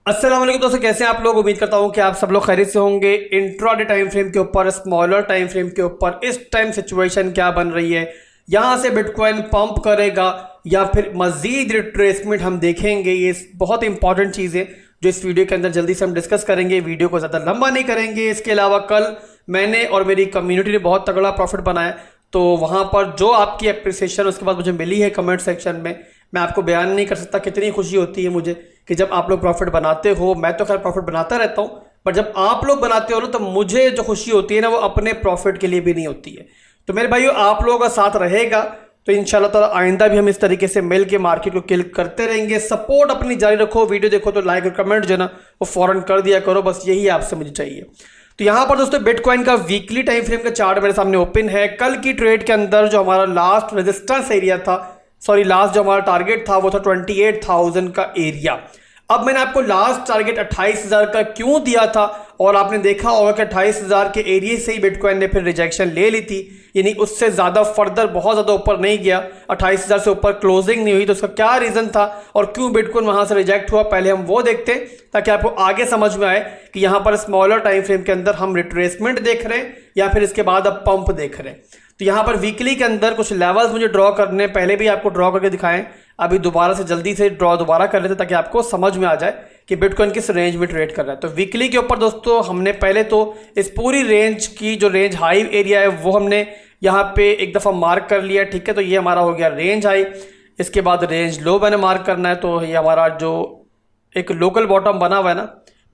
अस्सलाम वालेकुम दोस्तों, कैसे हैं आप लोग। उम्मीद करता हूं कि आप सब लोग खैरियत से होंगे। इंट्राडे टाइम फ्रेम के ऊपर, स्मॉलर टाइम फ्रेम के ऊपर इस टाइम सिचुएशन क्या बन रही है, यहां से बिटकॉइन पंप करेगा या फिर मजीद रिट्रेसमेंट हम देखेंगे। ये बहुत इंपॉर्टेंट चीज़ है जो इस वीडियो के अंदर जल्दी से हम डिस्कस करेंगे। वीडियो को ज़्यादा लंबा नहीं करेंगे। इसके अलावा कल मैंने और मेरी कम्युनिटी ने बहुत तगड़ा प्रॉफिट बनाया, तो वहाँ पर जो आपकी अप्रिसिएशन उसके बाद मुझे मिली है कमेंट सेक्शन में, मैं आपको बयान नहीं कर सकता कितनी खुशी होती है मुझे कि जब आप लोग प्रॉफिट बनाते हो। मैं तो खैर प्रॉफिट बनाता रहता हूँ, पर जब आप लोग बनाते हो ना तो मुझे जो खुशी होती है ना वो अपने प्रॉफिट के लिए भी नहीं होती है। तो मेरे भाइयों, आप लोगों का साथ रहेगा तो इंशाल्लाह ताला आइंदा भी हम इस तरीके से मिल के मार्केट को किल करते रहेंगे। सपोर्ट अपनी जारी रखो। वीडियो देखो तो लाइक और कमेंट जो है ना वो फौरन कर दिया करो, बस यही आपसे मुझे चाहिए। तो यहाँ पर दोस्तों बिटकॉइन का वीकली टाइम फ्रेम का चार्ट मेरे सामने ओपन है। कल की ट्रेड के अंदर जो हमारा लास्ट रेजिस्टेंस एरिया था, लास्ट जो हमारा टारगेट था वो था 28,000 का एरिया। अब मैंने आपको लास्ट टारगेट 28,000 का क्यों दिया था, और आपने देखा होगा कि 28,000 के एरिया से ही बिटकॉइन ने फिर रिजेक्शन ले ली थी, यानी उससे ज़्यादा फर्दर बहुत ज़्यादा ऊपर नहीं गया। 28,000 से ऊपर क्लोजिंग नहीं हुई। तो उसका क्या रीज़न था और क्यों बिटकॉइन वहाँ से रिजेक्ट हुआ, पहले हम वो देखते हैं ताकि आपको आगे समझ में आए कि यहाँ पर स्मॉलर टाइम फ्रेम के अंदर हम रिट्रेसमेंट देख रहे हैं या फिर इसके बाद अब पंप देख रहे हैं। तो यहाँ पर वीकली के अंदर कुछ लेवल्स मुझे ड्रॉ करने, पहले भी आपको ड्रॉ करके दिखाएं, अभी दोबारा से जल्दी से ड्रॉ दोबारा कर लेते ताकि आपको समझ में आ जाए कि बिटकॉइन किस रेंज में ट्रेड कर रहा है। तो वीकली के ऊपर दोस्तों हमने पहले तो इस पूरी रेंज की जो रेंज हाई एरिया है वो हमने यहाँ पे एक दफ़ा मार्क कर लिया, ठीक है। तो ये हमारा हो गया रेंज हाई। इसके बाद रेंज लो मैंने मार्क करना है, तो ये हमारा जो एक लोकल बॉटम बना हुआ है ना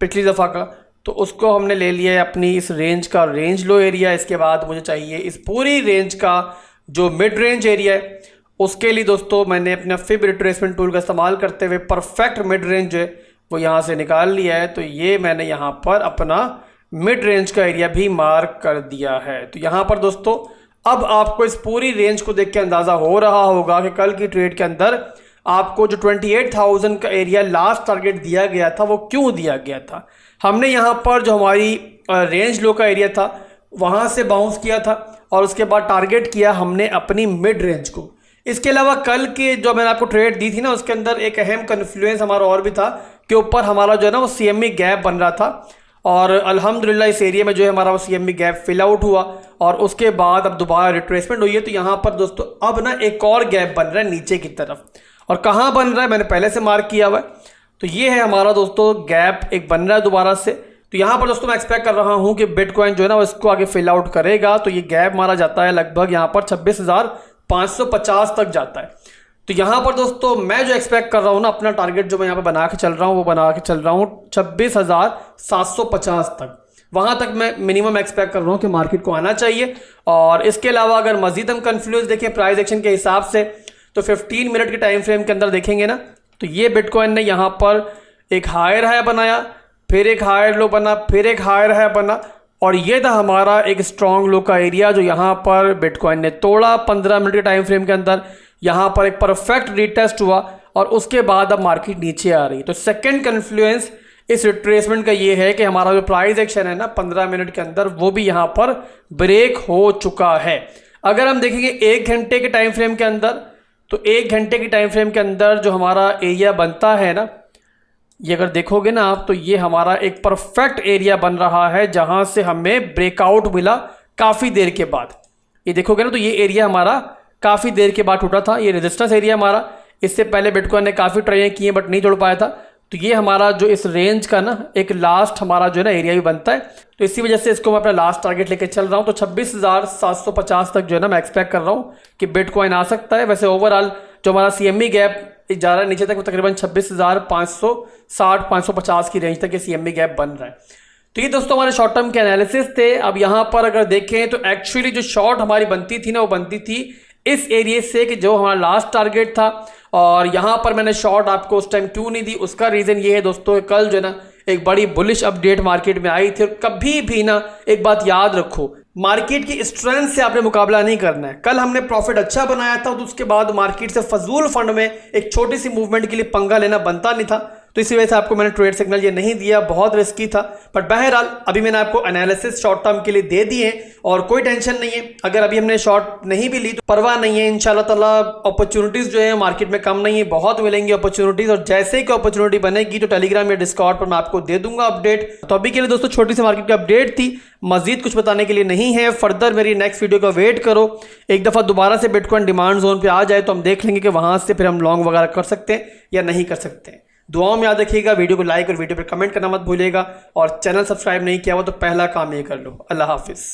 पिछली दफ़ा का, तो उसको हमने ले लिया है अपनी इस रेंज का रेंज लो एरिया। इसके बाद मुझे चाहिए इस पूरी रेंज का जो मिड रेंज एरिया है, उसके लिए दोस्तों मैंने अपना फिब रिट्रेसमेंट टूल का इस्तेमाल करते हुए परफेक्ट मिड रेंज जो है वो यहाँ से निकाल लिया है। तो ये मैंने यहाँ पर अपना मिड रेंज का एरिया भी मार्क कर दिया है। तो यहाँ पर दोस्तों अब आपको इस पूरी रेंज को देख के अंदाज़ा हो रहा होगा कि कल की ट्रेड के अंदर आपको जो 28,000 का एरिया लास्ट टारगेट दिया गया था वो क्यों दिया गया था। हमने यहाँ पर जो हमारी रेंज लो का एरिया था वहाँ से बाउंस किया था और उसके बाद टारगेट किया हमने अपनी मिड रेंज को। इसके अलावा कल के जो मैंने आपको ट्रेड दी थी ना उसके अंदर एक अहम कन्फ्लुएंस हमारा और भी था कि ऊपर हमारा जो है ना वो CME गैप बन रहा था, और अल्हम्दुलिल्लाह इस एरिया में जो है हमारा वो CME गैप फिल आउट हुआ और उसके बाद अब दोबारा रिट्रेसमेंट हुई है। तो यहाँ पर दोस्तों अब ना एक और गैप बन रहा है नीचे की तरफ, और कहाँ बन रहा है मैंने पहले से मार्क किया हुआ है। तो ये है हमारा दोस्तों गैप एक बन रहा है दोबारा से। तो यहाँ पर दोस्तों मैं एक्सपेक्ट कर रहा हूँ कि बिटकॉइन जो है ना वो इसको आगे फिल आउट करेगा। तो ये गैप मारा जाता है लगभग यहाँ पर 26,550 तक जाता है। तो यहाँ पर दोस्तों मैं जो एक्सपेक्ट कर रहा हूँ ना, अपना टारगेट जो मैं यहाँ पे बना के चल रहा हूँ वो बना के चल रहा हूँ 26,750 तक। वहाँ तक मैं मिनिमम एक्सपेक्ट कर रहा हूँ कि मार्केट को आना चाहिए। और इसके अलावा अगर मजीद हम कन्फ्लूज देखें प्राइस एक्शन के हिसाब से, तो 15 मिनट के टाइम फ्रेम के अंदर देखेंगे ना, तो ये बिटकॉइन ने यहाँ पर एक हायर हाई बनाया, फिर एक हायर लो बना, फिर एक हायर हाई बना, और ये था हमारा एक स्ट्रॉन्ग लो का एरिया जो यहाँ पर बिटकॉइन ने तोड़ा 15 मिनट के टाइम फ्रेम के अंदर। यहाँ पर एक परफेक्ट रीटेस्ट हुआ और उसके बाद अब मार्केट नीचे आ रही है। तो सेकंड कन्फ्लुएंस इस रिट्रेसमेंट का ये है कि हमारा जो प्राइस एक्शन है ना 15 मिनट के अंदर वो भी यहाँ पर ब्रेक हो चुका है। अगर हम देखेंगे 1 घंटे के टाइम फ्रेम के अंदर, तो 1 घंटे की टाइम फ्रेम के अंदर जो हमारा एरिया बनता है ना, ये अगर देखोगे ना आप, तो ये हमारा एक परफेक्ट एरिया बन रहा है जहां से हमें ब्रेकआउट मिला काफ़ी देर के बाद। ये देखोगे ना तो ये एरिया हमारा काफ़ी देर के बाद टूटा था। ये रेजिस्टेंस एरिया हमारा, इससे पहले बिटकॉइन ने काफ़ी ट्राई किए बट नहीं तोड़ पाया था। तो ये हमारा जो इस रेंज का ना एक लास्ट हमारा जो है ना एरिया भी बनता है। तो इसी वजह से इसको मैं अपना लास्ट टारगेट लेके चल रहा हूँ। तो 26,750 तक जो है ना मैं एक्सपेक्ट कर रहा हूँ कि बिटकॉइन आ सकता है। वैसे ओवरऑल जो हमारा CME गैप जा रहा है नीचे तक, वो तकरीबन 26,560-550 की रेंज तक ये CME गैप बन रहा है। तो ये दोस्तों हमारे शॉर्ट टर्म के एनालिसिस थे। अब यहाँ पर अगर देखें तो एक्चुअली जो शॉर्ट हमारी बनती थी ना वो बनती थी इस एरिया से कि जो हमारा लास्ट टारगेट था। और यहाँ पर मैंने शॉर्ट आपको उस टाइम क्यों नहीं दी, उसका रीज़न ये है दोस्तों, कल जो है ना एक बड़ी बुलिश अपडेट मार्केट में आई थी। और कभी भी ना एक बात याद रखो, मार्केट की स्ट्रेंथ से आपने मुकाबला नहीं करना है। कल हमने प्रॉफिट अच्छा बनाया था, तो उसके बाद मार्केट से फजूल फंड में एक छोटी सी मूवमेंट के लिए पंगा लेना बनता नहीं था। तो इसी वजह से आपको मैंने ट्रेड सिग्नल ये नहीं दिया, बहुत रिस्की था। बट बहरहाल अभी मैंने आपको एनालिसिस शॉर्ट टर्म के लिए दे दिए और कोई टेंशन नहीं है। अगर अभी हमने शॉर्ट नहीं भी ली तो परवाह नहीं है, इंशाल्लाह ताला अपॉर्चुनिटीज जो है मार्केट में कम नहीं है, बहुत मिलेंगी अपॉर्चुनिटीज। और जैसे ही कोई अपॉर्चुनिटी बनेगी तो टेलीग्राम या डिस्कॉर्ड पर मैं आपको दे दूंगा अपडेट। तो अभी के लिए दोस्तों छोटी सी मार्केट की अपडेट थी, मजीद कुछ बताने के लिए नहीं है। फर्दर मेरी नेक्स्ट वीडियो का वेट करो, एक दफ़ा दोबारा से बिटकॉइन डिमांड जोन पे आ जाए तो हम देख लेंगे कि वहां से फिर हम लॉन्ग वगैरह कर सकते हैं या नहीं कर सकते हैं। दुआओं में याद रखिएगा, वीडियो को लाइक और वीडियो पर कमेंट करना मत भूलिएगा, और चैनल सब्सक्राइब नहीं किया हुआ तो पहला काम ये कर लो। अल्लाह हाफिज़।